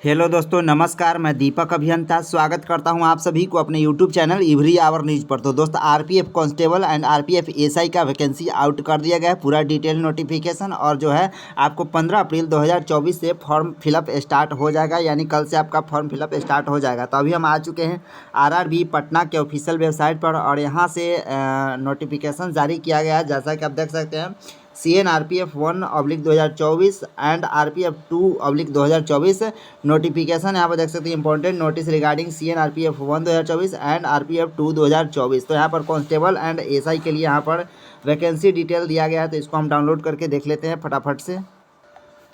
Hello दोस्तों, नमस्कार। मैं दीपक अभियंता स्वागत करता हूं आप सभी को अपने YouTube channel every hour news पर। तो दोस्त, RPF constable and RPF SI का वैकेंसी आउट कर दिया गया है, पूरा डिटेल नोटिफिकेशन। और जो है आपको 15 अप्रैल 2024 से फॉर्म फिलअप स्टार्ट हो जाएगा, यानी कल से आपका फॉर्म फिलअप स्टार्ट हो जाएगा। तो अभी हम आ चुके हैं आरआरबी पटना के ऑफिशियल वेबसाइट पर और यहाँ से नोटिफिकेशन जारी किया गया है। जैसा कि आप देख सकते हैं, CN RPF 1/2024 and RPF 2/2024 notification यहाँ पर देख सकते हैं। Important notice regarding CN RPF 1 2024 and RPF 2 2024। तो यहाँ पर कांस्टेबल एंड एसआई के लिए यहाँ पर वैकेंसी डिटेल दिया गया है। तो इसको हम डाउनलोड करके देख लेते हैं फटाफट से।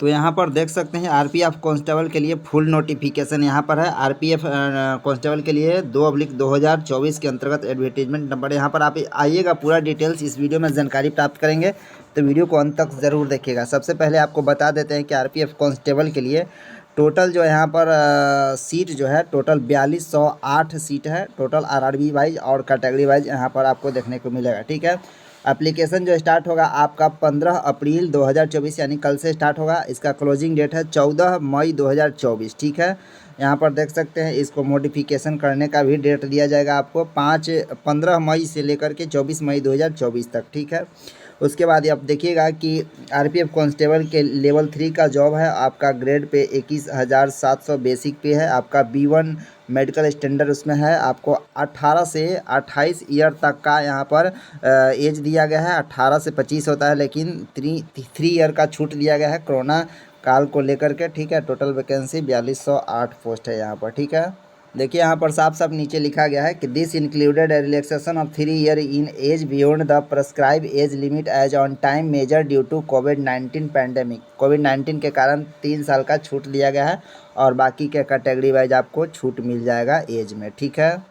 तो यहाँ पर देख सकते हैं आरपीएफ कांस्टेबल के लिए फुल नोटिफिकेशन यहाँ पर है। आरपीएफ कांस्टेबल के लिए 2/2024 के अंतर्गत एडवर्टीजमेंट नंबर यहाँ पर आप आइएगा, पूरा डिटेल्स इस वीडियो में जानकारी प्राप्त करेंगे। तो वीडियो को अंत तक ज़रूर देखिएगा। सबसे पहले आपको बता देते हैं कि आरपीएफ कांस्टेबल के लिए टोटल जो यहाँ पर सीट जो है टोटल 4208 सीट है, टोटल आरआरबी वाइज और कैटेगरी वाइज यहाँ पर आपको देखने को मिलेगा। ठीक है, एप्लीकेशन जो स्टार्ट होगा आपका 15 अप्रैल 2024 यानी कल से स्टार्ट होगा। इसका क्लोजिंग डेट है 14 मई 2024। ठीक है, यहाँ पर देख सकते हैं इसको मॉडिफिकेशन करने का भी डेट दिया जाएगा आपको 15 मई से लेकर के 24 मई 2024 तक। ठीक है, उसके बाद आप देखिएगा कि आरपीएफ कांस्टेबल के लेवल 3 का जॉब है। आपका ग्रेड पे 21,700 बेसिक पे है। आपका B1 मेडिकल स्टैंडर्ड उसमें है। आपको 18 से 28 ईयर तक का यहाँ पर एज दिया गया है। 18 से 25 होता है, लेकिन 3 ईयर का छूट दिया गया है कोरोना काल को लेकर के। ठीक है, टोटल वैकेंसी 4208 पोस्ट है यहाँ पर। ठीक है, देखिए यहाँ पर साफ साफ नीचे लिखा गया है कि this included relaxation of 3 year in age beyond the prescribe age limit as on time measure due to कोविड-19 पैंडेमिक। कोविड-19 के कारण 3 साल का छूट दिया गया है और बाकी के कैटेगरी वाइज आपको छूट मिल जाएगा एज में। ठीक है,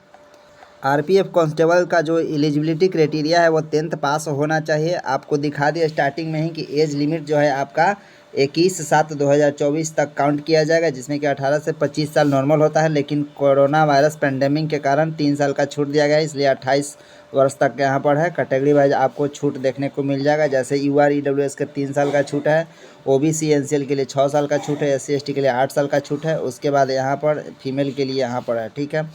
आरपीएफ कांस्टेबल का जो एलिजिबिलिटी क्राइटेरिया है वो 10th पास होना चाहिए। आपको दिखा दिया स्टार्टिंग में ही कि एज लिमिट जो है आपका 21/7/2024 तक काउंट किया जाएगा, जिसमें कि 18 से 25 साल नॉर्मल होता है, लेकिन कोरोना वायरस पेंडेमिक के कारण 3 साल का छूट दिया गया है, इसलिए 28 वर्ष तक यहाँ पर है। कैटेगरी वाइज आपको छूट देखने को मिल जाएगा, जैसे UR EWS के 3 साल का छूट है, OBC NCL के लिए 6 साल का छूट है, SC ST के लिए 8 साल का छूट है। उसके बाद यहाँ पर फीमेल के लिए यहाँ पर है। ठीक है,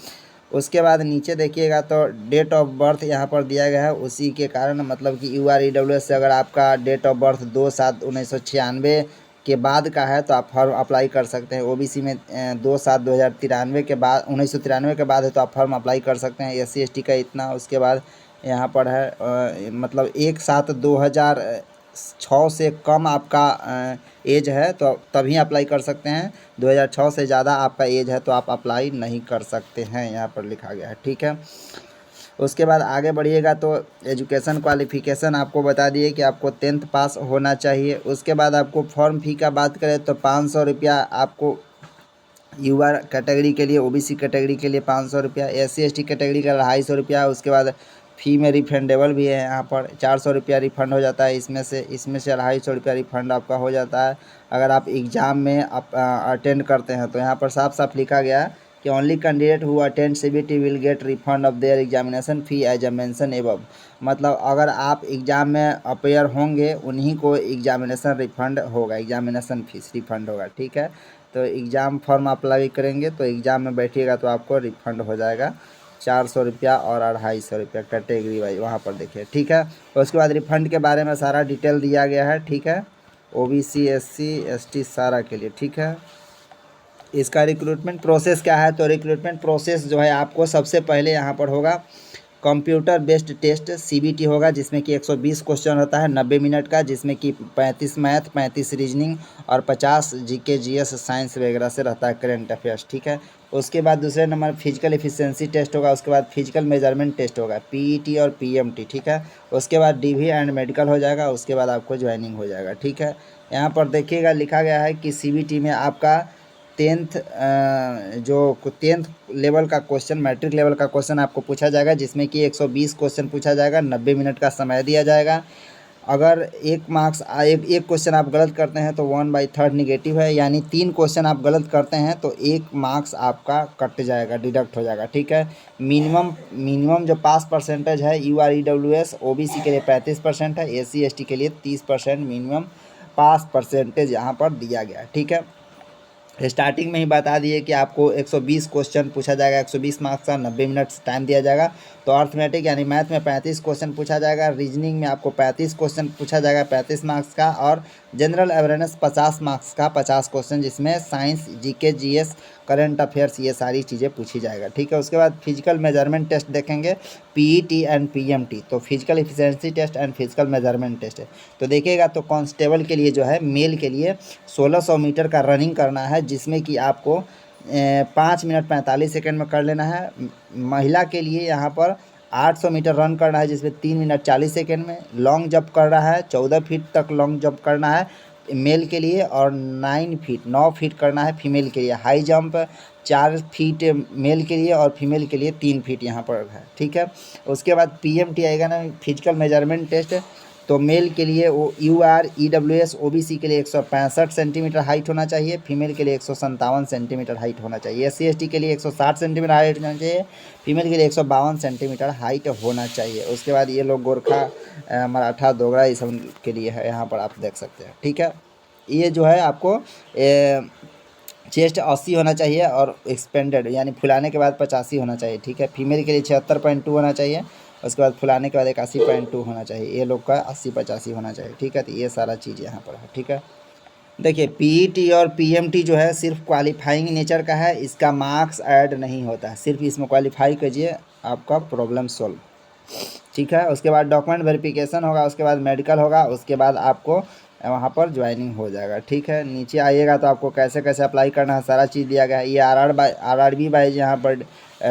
उसके बाद नीचे देखिएगा तो डेट ऑफ बर्थ यहाँ पर दिया गया है, उसी के कारण मतलब कि UR EWS से अगर आपका डेट ऑफ बर्थ 2/7/1996 के बाद का है तो आप फॉर्म अप्लाई कर सकते हैं। OBC में 2/7/2093 के बाद 1993 के बाद है तो आप फॉर्म अप्लाई कर सकते हैं। SC ST का इतना। उसके बाद यहाँ पर है मतलब 1/7/2006 से कम आपका एज है तो तभी अप्लाई कर सकते हैं। 2006 से ज़्यादा आपका एज है तो आप अप्लाई नहीं कर सकते हैं, यहाँ पर लिखा गया है। ठीक है, उसके बाद आगे बढ़िएगा तो एजुकेशन क्वालिफ़िकेशन आपको बता दिए कि आपको 10th पास होना चाहिए। उसके बाद आपको फॉर्म फ़ी का बात करें तो 500 रुपया आपको UR कैटेगरी के लिए, OBC कैटेगरी के लिए 500 रुपया, SC ST कैटेगरी का 250 रुपया। उसके बाद फ़ी में रिफंडेबल भी है, यहाँ पर 400 रुपया रिफ़ंड हो जाता है। इसमें से 250 रुपया रिफ़ंड आपका हो जाता है अगर आप एग्ज़ाम में अटेंड करते हैं। तो यहाँ पर साफ साफ लिखा गया है कि only candidate who attend CBT will get refund of their examination fee as a mention above. मतलब अगर आप एग्ज़ाम में अपेयर होंगे उन्हीं को एग्जामिनेशन रिफ़ंड होगा, एग्जामिनेशन फ़ीस रिफ़ंड होगा। ठीक है, तो एग्ज़ाम फॉर्म अप्लाई करेंगे तो एग्ज़ाम में बैठिएगा तो आपको रिफ़ंड हो जाएगा 400 रुपया और 250 रुपया कैटेगरी वाइज, वहाँ पर देखिए। ठीक है, और उसके बाद रिफ़ंड के बारे में सारा डिटेल दिया गया है। ठीक है, OBC SC ST सारा के लिए। ठीक है, इसका रिक्रूटमेंट प्रोसेस क्या है तो रिक्रूटमेंट प्रोसेस जो है आपको सबसे पहले यहाँ पर होगा कंप्यूटर बेस्ड टेस्ट CBT होगा, जिसमें कि 120 क्वेश्चन होता है 90 मिनट का, जिसमें कि 35 मैथ, 35 रीजनिंग और 50 GK GS साइंस वगैरह से रहता है, करंट अफेयर्स। ठीक है, उसके बाद दूसरे नंबर फिजिकल एफिशिएंसी टेस्ट होगा। उसके बाद फिजिकल मेजरमेंट टेस्ट होगा, PET और PMT। ठीक है, उसके बाद DV एंड मेडिकल हो जाएगा। उसके बाद आपको ज्वाइनिंग हो जाएगा। ठीक है, यहाँ पर देखिएगा लिखा गया है कि CBT में आपका 10th लेवल का क्वेश्चन, मैट्रिक लेवल का क्वेश्चन आपको पूछा जाएगा, जिसमें कि 120 क्वेश्चन पूछा जाएगा, 90 मिनट का समय दिया जाएगा। अगर एक क्वेश्चन आप गलत करते हैं तो 1/3 निगेटिव है, यानी 3 क्वेश्चन आप गलत करते हैं तो 1 मार्क्स आपका कट जाएगा, डिडक्ट हो जाएगा। ठीक है, मिनिमम जो पास परसेंटेज है UR EWS OBC के लिए 35% है, SC ST के लिए 30% मिनिमम पास परसेंटेज यहाँ पर दिया गया है। ठीक है, स्टार्टिंग में ही बता दिए कि आपको 120 क्वेश्चन पूछा जाएगा, 120 मार्क्स का, 90 मिनट टाइम दिया जाएगा। तो अर्थमेटिक यानी मैथ में 35 क्वेश्चन पूछा जाएगा, रीजनिंग में आपको 35 क्वेश्चन पूछा जाएगा 35 मार्क्स का, और जनरल अवेयरनेस 50 मार्क्स का 50 क्वेश्चन, जिसमें science, GK, GS, current affairs, ये सारी चीज़ें पूछी जाएगा। ठीक है, उसके बाद फिजिकल मेजरमेंट टेस्ट देखेंगे, पीईटी एंड पीएमटी, तो physical efficiency test and physical measurement test है। तो देखिएगा, तो कांस्टेबल के लिए जो है, मेल के लिए 1600 मीटर का रनिंग करना है, जिसमें कि आपको 5 मिनट 45 सेकंड में कर लेना है। महिला के लिए यहाँ पर 800 मीटर रन करना है, जिसमें 3 मिनट 40 सेकंड में। लॉन्ग जंप कर रहा है, 14 फीट तक लॉन्ग जंप करना है मेल के लिए, और 9 फीट करना है फीमेल के लिए। हाई जंप 4 फीट मेल के लिए, और फीमेल के लिए 3 फीट यहाँ पर है। ठीक है, उसके बाद पीएमटी आएगा ना, फिजिकल मेजरमेंट टेस्ट। तो मेल के लिए वो यूआर, ईडब्ल्यूएस, ओबीसी के लिए 165 सेंटीमीटर हाइट होना चाहिए, फीमेल के लिए 157 सेंटीमीटर हाइट होना चाहिए, एससी एसटी के लिए 160 सेंटीमीटर हाइट होना चाहिए, फीमेल के लिए 152 सेंटीमीटर हाइट होना चाहिए। उसके बाद ये लोग गोरखा, मराठा, दोगरा, इस सब के लिए है, यहाँ पर आप देख सकते हैं। ठीक है, ये जो है आपको चेस्ट 80 होना चाहिए, और एक्सपेंडेड यानी फुलाने के बाद 85 होना चाहिए। ठीक है, फीमेल के लिए 76.2 होना चाहिए, उसके बाद फुलाने के बाद 81.2 होना चाहिए, ये लोग का 80-85 होना चाहिए। ठीक है, तो ये सारा चीज़ यहाँ पर है। ठीक है, देखिए पीईटी और पीएमटी जो है सिर्फ क्वालिफाइंग नेचर का है, इसका मार्क्स ऐड नहीं होता है, सिर्फ इसमें क्वालिफाई कीजिए, आपका प्रॉब्लम सॉल्व। ठीक है, उसके बाद डॉक्यूमेंट वेरिफिकेशन होगा, उसके बाद मेडिकल होगा, उसके बाद आपको वहाँ पर ज्वाइनिंग हो जाएगा। ठीक है, नीचे आइएगा तो आपको कैसे कैसे अप्लाई करना है सारा चीज़ दिया गया है। ये आरआरबी वाइज यहाँ पर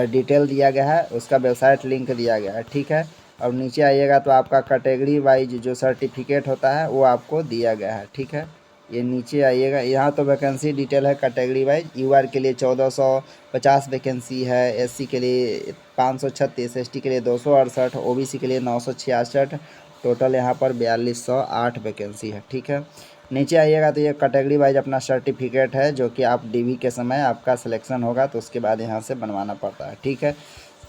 डिटेल दिया गया है, उसका वेबसाइट लिंक दिया गया है। ठीक है, और नीचे आइएगा तो आपका कैटेगरी वाइज जो सर्टिफिकेट होता है वो आपको दिया गया है। ठीक है, ये नीचे आइएगा, यहाँ तो वैकेंसी डिटेल है कैटेगरी वाइज। यूआर के लिए 1450 वैकेंसी है, एससी के लिए 536, एसटी के लिए 268, ओबीसी के लिए 966, टोटल यहाँ पर 4208 वैकेंसी है। ठीक है, नीचे आइएगा तो ये कैटेगरी वाइज अपना सर्टिफिकेट है, जो कि आप डीवी के समय आपका सिलेक्शन होगा तो उसके बाद यहाँ से बनवाना पड़ता है। ठीक है,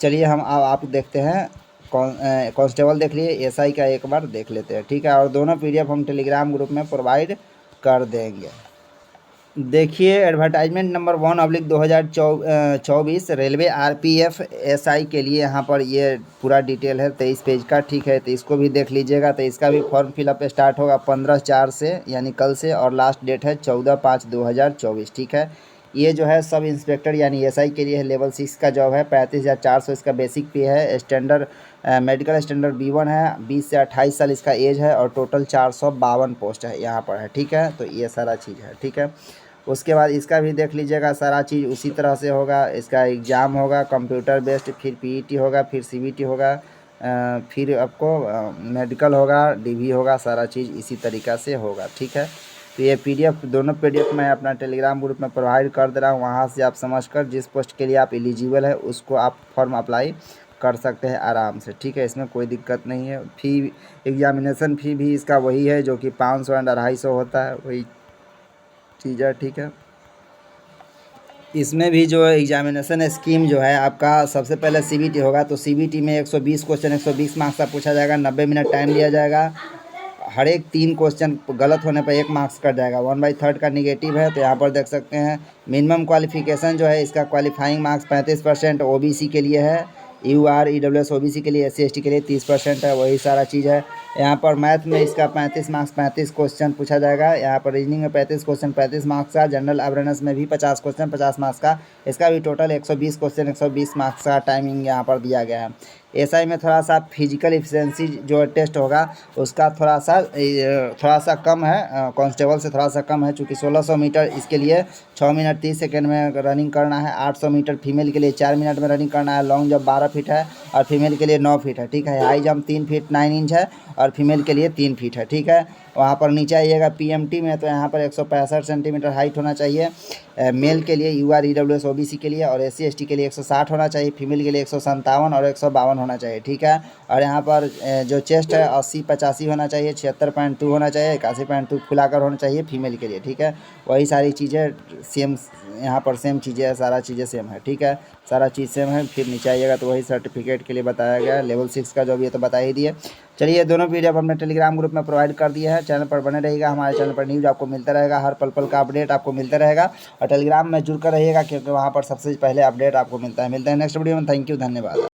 चलिए हम अब आप देखते हैं कांस्टेबल देख लिए, एसआई का एक बार देख लेते हैं। ठीक है, और दोनों पीडीएफ हम टेलीग्राम ग्रुप में प्रोवाइड कर देंगे। देखिए advertisement number 1/2024 railway RPF SI के लिए यहाँ पर ये पूरा डिटेल है 23 पेज का। ठीक है, तो इसको भी देख लीजिएगा। तो इसका भी फॉर्म फिलअप स्टार्ट होगा 15/4 से, यानी कल से, और लास्ट डेट है 14/5/2024। ठीक है, ये जो है सब इंस्पेक्टर यानी एसआई के लिए है, लेवल 6 का जॉब है, 35,400 इसका बेसिक पे है। स्टैंडर्ड मेडिकल स्टैंडर्ड B1 है, 20 से 28 साल इसका एज है, और टोटल 452 पोस्ट है यहाँ पर है। ठीक है, तो ये सारा चीज़ है। ठीक है, उसके बाद इसका भी देख लीजिएगा, सारा चीज़ उसी तरह से होगा। इसका एग्ज़ाम होगा कंप्यूटर बेस्ड, फिर पीईटी होगा, फिर सीबीटी होगा, फिर आपको मेडिकल होगा, डीवी होगा, सारा चीज़ इसी तरीक़ा से होगा। ठीक है, तो ये पीडीएफ दोनों पीडीएफ मैं अपना टेलीग्राम ग्रुप में प्रोवाइड कर दे रहा हूँ, वहाँ से आप समझकर जिस पोस्ट के लिए आप एलिजिबल है उसको आप फॉर्म अप्लाई कर सकते हैं आराम से। ठीक है, इसमें कोई दिक्कत नहीं है। फ़ी, एग्जामिनेशन फ़ी भी इसका वही है जो कि 500 एंड 250 होता है, वही चीज़ है। ठीक है, इसमें भी जो एग्जामिनेशन स्कीम जो है आपका, सबसे पहले सीबीटी होगा, तो सीबीटी में 120 क्वेश्चन 120 मार्क्स का पूछा जाएगा, 90 मिनट टाइम दिया जाएगा। हर एक 3 क्वेश्चन गलत होने पर 1 मार्क्स कट जाएगा। 1/3 का निगेटिव है, तो यहाँ पर देख सकते हैं मिनिमम क्वालिफिकेशन जो है इसका क्वालिफाइंग मार्क्स 35% ओबीसी के लिए है, यूआर, ईडब्ल्यूएस, ओबीसी के लिए, एससी एसटी के लिए 30% है, वही सारा चीज़ है। यहाँ पर मैथ में इसका 35 मार्क्स 35 क्वेश्चन पूछा जाएगा। यहाँ पर रीजनिंग में 35 क्वेश्चन 35 मार्क्स का, जनरल अवेयरनेस में भी 50 क्वेश्चन 50 मार्क्स का, इसका भी टोटल 120 क्वेश्चन 120 मार्क्स का टाइमिंग यहाँ पर दिया गया है। एसआई में थोड़ा सा फिजिकल एफिशिएंसी जो टेस्ट होगा उसका थोड़ा सा कम है, कांस्टेबल से थोड़ा सा कम है, चूँकि 1600 मीटर इसके लिए 6 मिनट 30 सेकेंड में रनिंग करना है। 800 मीटर फीमेल के लिए 4 मिनट में रनिंग करना है। लॉन्ग जंप 12 फीट है और फीमेल के लिए 9 फीट है। ठीक है, हाई जंप 3 फीट 9 इंच है और फीमेल के लिए 3 फीट है। ठीक है, वहाँ पर नीचे आइएगा पीएमटी में, तो यहाँ पर 165 सेंटीमीटर हाइट होना चाहिए मेल के लिए, यूआर, ईडब्ल्यूएस, ओबीसी के लिए, और एससी एसटी के लिए 160 होना चाहिए, फीमेल के लिए 157 और 152 होना चाहिए। ठीक है, और यहाँ पर जो चेस्ट है 80-85 होना चाहिए, 76.2 होना चाहिए, 81.2 फुलाकर होना चाहिए फीमेल के लिए। ठीक है, वही सारी चीज़ें सेम यहाँ पर सेम चीज़ें है, सारा चीज़ें सेम है, ठीक है, सारा चीज़ सेम है। फिर नीचे आइएगा तो वही सर्टिफिकेट के लिए बताया गया है, लेवल 6 का जो भी है तो बता ही दिए। चलिए दोनों PDF हमने टेलीग्राम ग्रुप में प्रोवाइड कर दिया है। चैनल पर बने रहिएगा, हमारे चैनल पर न्यूज़ आपको मिलता रहेगा, हर पल पल का अपडेट आपको मिलता रहेगा, और टेलीग्राम में जुड़ कर रहिएगा क्योंकि वहाँ पर सबसे पहले अपडेट आपको मिलता है। मिलते हैं नेक्स्ट वीडियो में, थैंक यू, धन्यवाद।